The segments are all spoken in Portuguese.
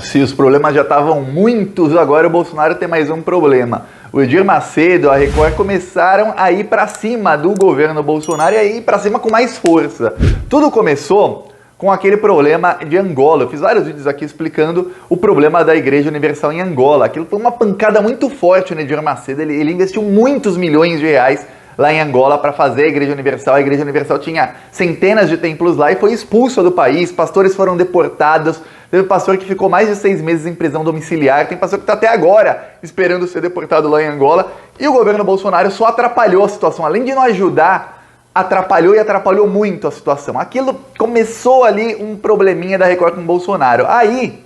Se os problemas já estavam muitos, agora o Bolsonaro tem mais um problema. O Edir Macedo, a Record começaram a ir para cima do governo Bolsonaro e a ir para cima com mais força. Tudo começou com aquele problema de Angola. Eu fiz vários vídeos aqui explicando o problema da Igreja Universal em Angola. Aquilo foi uma pancada muito forte no Edir Macedo. Ele investiu muitos milhões de reais lá em Angola para fazer a Igreja Universal. A Igreja Universal tinha centenas de templos lá e foi expulsa do país. Pastores foram deportados. Teve pastor que ficou mais de 6 meses em prisão domiciliar. Tem pastor que está até agora esperando ser deportado lá em Angola. E o governo Bolsonaro só atrapalhou a situação. Além de não ajudar, atrapalhou e atrapalhou muito a situação. Aquilo começou ali um probleminha da Record com o Bolsonaro. Aí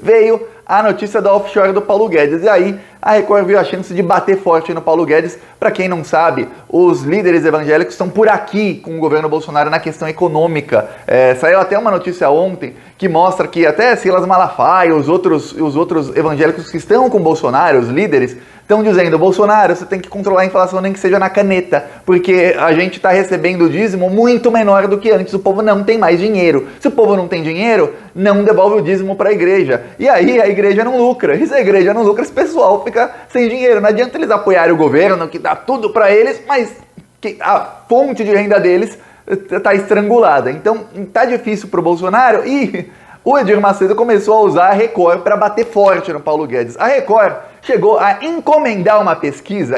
veio a notícia da offshore do Paulo Guedes. E aí a Record viu a chance de bater forte no Paulo Guedes. Para quem não sabe, os líderes evangélicos estão por aqui com o governo Bolsonaro na questão econômica. Saiu até uma notícia ontem que mostra que até Silas Malafaia, os outros evangélicos que estão com Bolsonaro, os líderes, estão dizendo: Bolsonaro, você tem que controlar a inflação nem que seja na caneta, porque a gente está recebendo o dízimo muito menor do que antes, o povo não tem mais dinheiro. Se o povo não tem dinheiro, não devolve o dízimo para a igreja. E aí a igreja não lucra. E se a igreja não lucra, esse pessoal fica sem dinheiro. Não adianta eles apoiarem o governo, que dá tudo para eles, mas que a fonte de renda deles está estrangulada. Então tá difícil para o Bolsonaro e o Edir Macedo começou a usar a Record para bater forte no Paulo Guedes. A Record chegou a encomendaram uma pesquisa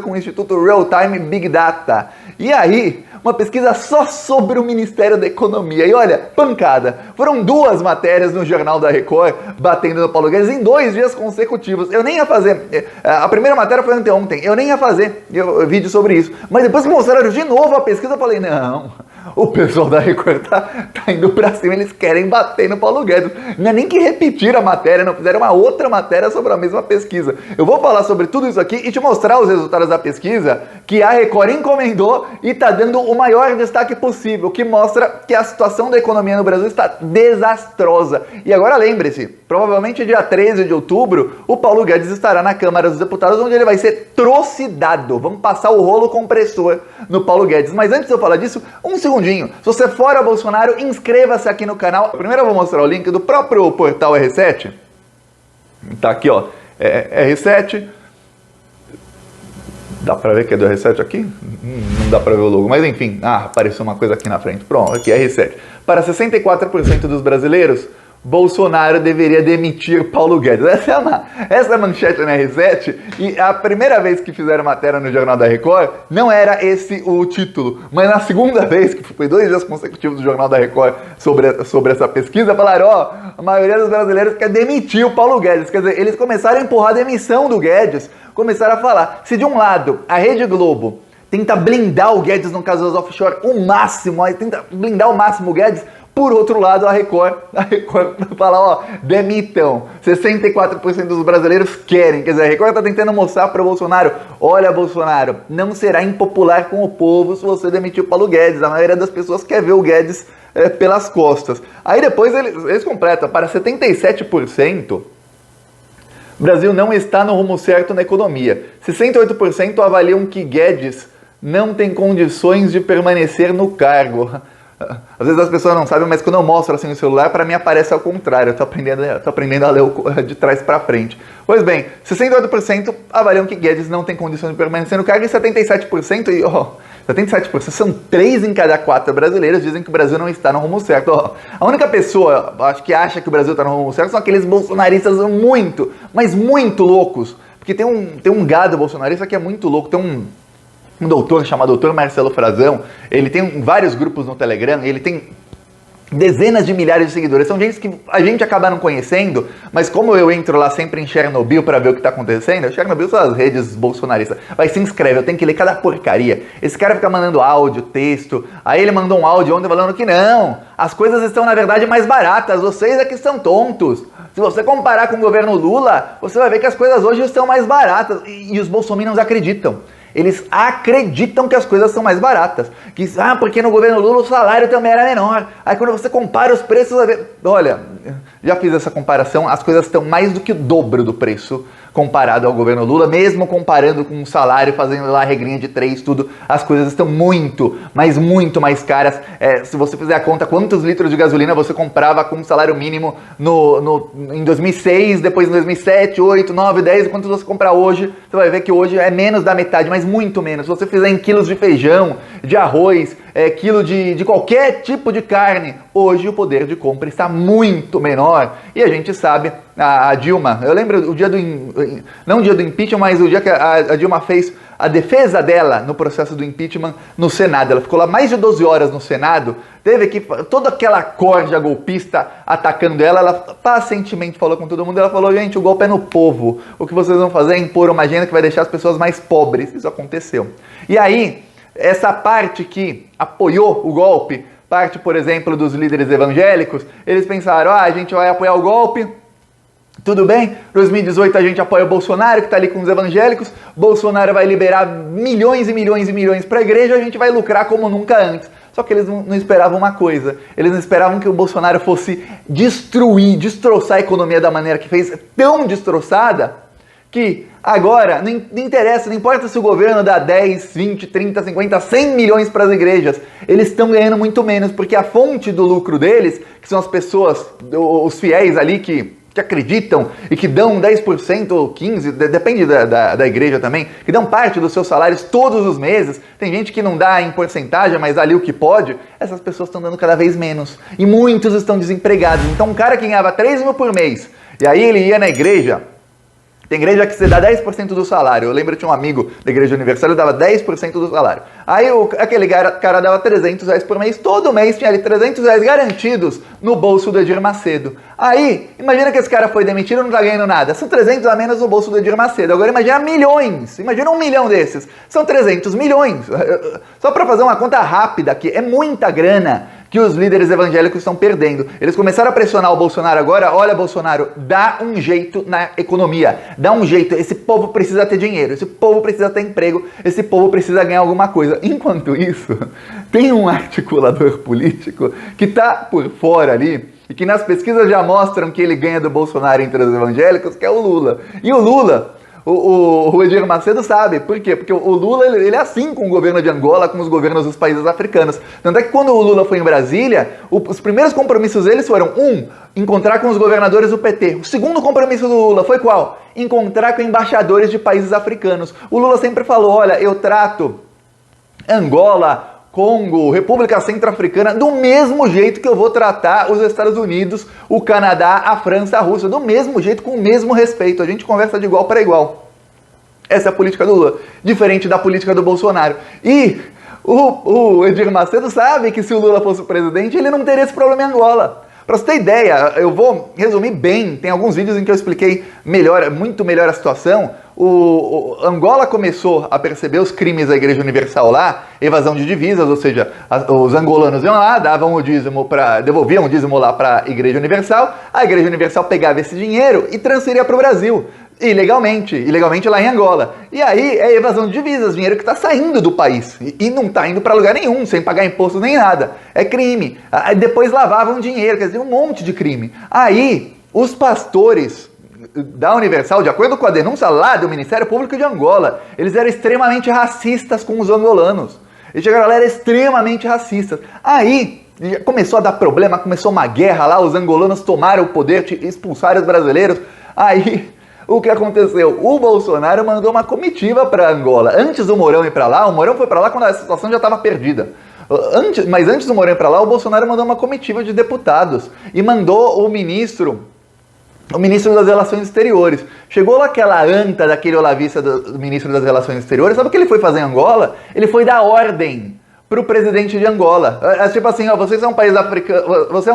com o Instituto Real Time Big Data. E aí, uma pesquisa só sobre o Ministério da Economia. E olha, pancada. Foram 2 matérias no Jornal da Record batendo no Paulo Guedes em 2 dias consecutivos. Eu nem ia fazer. A primeira matéria foi anteontem. Eu nem ia fazer vídeo sobre isso. Mas depois que mostraram de novo a pesquisa, eu falei: não, o pessoal da Record tá indo pra cima, eles querem bater no Paulo Guedes. Não é nem que repetir a matéria, não fizeram uma outra matéria sobre a mesma pesquisa. Eu vou falar sobre tudo isso aqui e te mostrar os resultados da pesquisa que a Record encomendou e tá dando o maior destaque possível, que mostra que a situação da economia no Brasil está desastrosa. E agora lembre-se, provavelmente dia 13 de outubro, o Paulo Guedes estará na Câmara dos Deputados, onde ele vai ser trucidado. Vamos passar o rolo compressor no Paulo Guedes. Mas antes de eu falar disso, um segundinho. Se você for a Bolsonaro, inscreva-se aqui no canal. Primeiro eu vou mostrar o link do próprio portal R7. Tá aqui, ó. R7. Dá pra ver que é do R7 aqui? Não dá pra ver o logo, mas enfim. Apareceu uma coisa aqui na frente. Pronto, aqui é R7. Para 64% dos brasileiros, Bolsonaro deveria demitir Paulo Guedes. Essa é a manchete na R7, e a primeira vez que fizeram matéria no Jornal da Record, não era esse o título, mas na segunda vez, que foi 2 dias consecutivos do Jornal da Record sobre essa pesquisa, falaram: a maioria dos brasileiros quer demitir o Paulo Guedes. Quer dizer, eles começaram a empurrar a demissão do Guedes, começaram a falar, se de um lado a Rede Globo tenta blindar o Guedes no caso das offshore o máximo, tenta blindar ao máximo o Guedes, por outro lado, a Record fala: demitam. 64% dos brasileiros querem. Quer dizer, a Record está tentando mostrar para o Bolsonaro: olha, Bolsonaro, não será impopular com o povo se você demitir o Paulo Guedes. A maioria das pessoas quer ver o Guedes pelas costas. Aí depois eles completam: para 77%, o Brasil não está no rumo certo na economia. 68% avaliam que Guedes não tem condições de permanecer no cargo. Às vezes as pessoas não sabem, mas quando eu mostro assim o celular, para mim aparece ao contrário. Eu tô aprendendo a ler de trás para frente. Pois bem, 68% avaliam que Guedes não tem condições de permanecer no cargo e 77%, 77% são 3 em cada 4 brasileiros dizem que o Brasil não está no rumo certo. A única pessoa, acho que acha que o Brasil está no rumo certo são aqueles bolsonaristas muito, mas muito loucos. Porque tem um gado bolsonarista que é muito louco, tem um doutor chamado doutor Marcelo Frazão, ele tem vários grupos no Telegram, ele tem dezenas de milhares de seguidores, são gente que a gente acaba não conhecendo, mas como eu entro lá sempre em Chernobyl para ver o que tá acontecendo, Chernobyl são as redes bolsonaristas, vai, se inscreve, eu tenho que ler cada porcaria. Esse cara fica mandando áudio, texto, aí ele mandou um áudio ontem falando que não, as coisas estão na verdade mais baratas, vocês é que são tontos. Se você comparar com o governo Lula, você vai ver que as coisas hoje estão mais baratas, e os bolsominions acreditam. Eles acreditam que as coisas são mais baratas. Que, porque no governo Lula o salário também era menor. Aí quando você compara os preços, olha, já fiz essa comparação, as coisas estão mais do que o dobro do preço comparado ao governo Lula, mesmo comparando com o salário, fazendo lá a regrinha de 3, tudo, as coisas estão muito, mas muito mais caras. Se você fizer a conta, quantos litros de gasolina você comprava com um salário mínimo em 2006, depois em 2007, 8, 9, 10, quantos você compra hoje, você vai ver que hoje é menos da metade, mas muito menos. Se você fizer em quilos de feijão, de arroz, quilo de qualquer tipo de carne, hoje o poder de compra está muito menor. E a gente sabe, a Dilma, eu lembro o dia não o dia do impeachment, mas o dia que a Dilma fez a defesa dela no processo do impeachment no Senado. Ela ficou lá mais de 12 horas no Senado, teve que toda aquela corja golpista atacando ela, ela pacientemente falou com todo mundo, ela falou, gente, o golpe é no povo, o que vocês vão fazer é impor uma agenda que vai deixar as pessoas mais pobres. Isso aconteceu. E aí, essa parte que apoiou o golpe, parte, por exemplo, dos líderes evangélicos, eles pensaram, a gente vai apoiar o golpe, tudo bem, 2018 a gente apoia o Bolsonaro, que está ali com os evangélicos, Bolsonaro vai liberar milhões e milhões e milhões para a igreja, a gente vai lucrar como nunca antes. Só que eles não esperavam uma coisa, eles não esperavam que o Bolsonaro fosse destroçar a economia da maneira que fez, tão destroçada, que agora não interessa, não importa se o governo dá 10, 20, 30, 50, 100 milhões para as igrejas, eles estão ganhando muito menos, porque a fonte do lucro deles, que são as pessoas, os fiéis ali que acreditam e que dão 10% ou 15%, depende da igreja também, que dão parte dos seus salários todos os meses, tem gente que não dá em porcentagem, mas dá ali o que pode, essas pessoas estão dando cada vez menos, e muitos estão desempregados. Então um cara que ganhava 3 mil por mês, e aí ele ia na igreja, tem igreja que você dá 10% do salário. Eu lembro que tinha um amigo da Igreja Universal, ele dava 10% do salário. Aí aquele cara dava 300 reais por mês, todo mês tinha ali 300 reais garantidos no bolso do Edir Macedo. Aí, imagina que esse cara foi demitido e não tá ganhando nada. São 300 a menos no bolso do Edir Macedo. Agora imagina milhões, imagina 1 milhão desses. São 300 milhões. Só para fazer uma conta rápida aqui, é muita grana que os líderes evangélicos estão perdendo. Eles começaram a pressionar o Bolsonaro agora, olha Bolsonaro, dá um jeito na economia, dá um jeito, esse povo precisa ter dinheiro, esse povo precisa ter emprego, esse povo precisa ganhar alguma coisa. Enquanto isso, tem um articulador político que está por fora ali, e que nas pesquisas já mostram que ele ganha do Bolsonaro entre os evangélicos, que é o Lula. E o Lula, o Edir Macedo sabe. Por quê? Porque o Lula ele é assim com o governo de Angola, com os governos dos países africanos. Tanto é que quando o Lula foi em Brasília, os primeiros compromissos deles foram, encontrar com os governadores do PT. O segundo compromisso do Lula foi qual? Encontrar com embaixadores de países africanos. O Lula sempre falou, olha, eu trato Angola, Congo, República Centro-Africana, do mesmo jeito que eu vou tratar os Estados Unidos, o Canadá, a França, a Rússia, do mesmo jeito, com o mesmo respeito. A gente conversa de igual para igual. Essa é a política do Lula, diferente da política do Bolsonaro. E o Edir Macedo sabe que se o Lula fosse o presidente, ele não teria esse problema em Angola. Para você ter ideia, eu vou resumir bem, tem alguns vídeos em que eu expliquei muito melhor a situação. O Angola começou a perceber os crimes da Igreja Universal lá, evasão de divisas, ou seja, os angolanos iam lá, devolviam o dízimo lá para a Igreja Universal, a Igreja Universal pegava esse dinheiro e transferia para o Brasil, ilegalmente lá em Angola. E aí é evasão de divisas, dinheiro que está saindo do país e não está indo para lugar nenhum, sem pagar imposto nem nada, é crime. Aí depois lavavam dinheiro, quer dizer, um monte de crime. Aí os pastores da Universal, de acordo com a denúncia lá do Ministério Público de Angola, eles eram extremamente racistas com os angolanos. Eles chegaram lá, eram extremamente racistas. Aí começou a dar problema, começou uma guerra lá, os angolanos tomaram o poder, expulsaram os brasileiros. Aí o que aconteceu? O Bolsonaro mandou uma comitiva para Angola. Antes do Mourão ir para lá, o Mourão foi para lá quando a situação já estava perdida. Mas antes do Mourão ir para lá, o Bolsonaro mandou uma comitiva de deputados e mandou o ministro das Relações Exteriores. Chegou lá aquela anta daquele olavista do ministro das Relações Exteriores, sabe o que ele foi fazer em Angola? Ele foi dar ordem pro presidente de Angola. Tipo assim, ó, você é um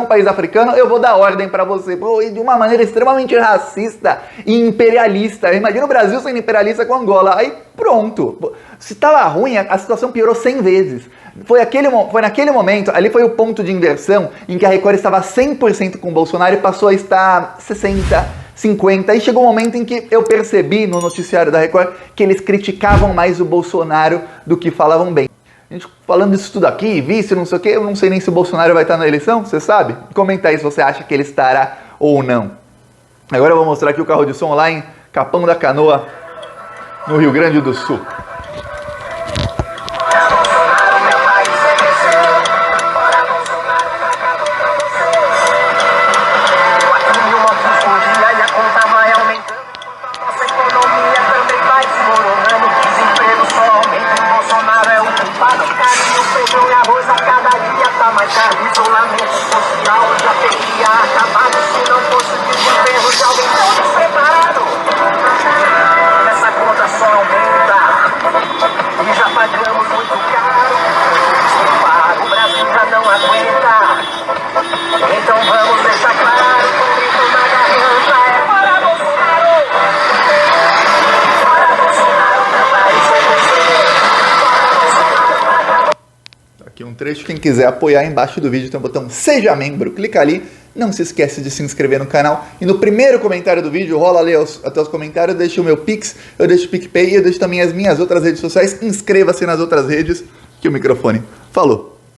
país africano, eu vou dar ordem para você. E de uma maneira extremamente racista e imperialista. Imagina o Brasil sendo imperialista com Angola. Aí pronto. Se estava ruim, a situação piorou 100 vezes. Foi naquele momento, ali foi o ponto de inversão em que a Record estava 100% com o Bolsonaro e passou a estar 60%, 50. E chegou um momento em que eu percebi no noticiário da Record que eles criticavam mais o Bolsonaro do que falavam bem. A gente falando isso tudo aqui, vice, não sei o que, eu não sei nem se o Bolsonaro vai estar na eleição, você sabe? Comenta aí se você acha que ele estará ou não. Agora eu vou mostrar aqui o carro de som lá em Capão da Canoa, no Rio Grande do Sul. Isolamento social já teria acabado se não fosse o desempenho de alguém tão despreparado. Essa conta só aumenta e já pagamos muito caro. O Brasil já não aguenta. Então vamos deixar claro, com grito na garganta, é fora Bolsonaro. Fora Bolsonaro, meu país vai crescer. Fora Bolsonaro. Aqui um trecho, quem quiser apoiar embaixo do vídeo tem o botão Seja Membro, clica ali, não se esquece de se inscrever no canal e no primeiro comentário do vídeo, rola ali até os comentários, eu deixo o meu Pix, eu deixo o PicPay e eu deixo também as minhas outras redes sociais, inscreva-se nas outras redes, que o microfone falou.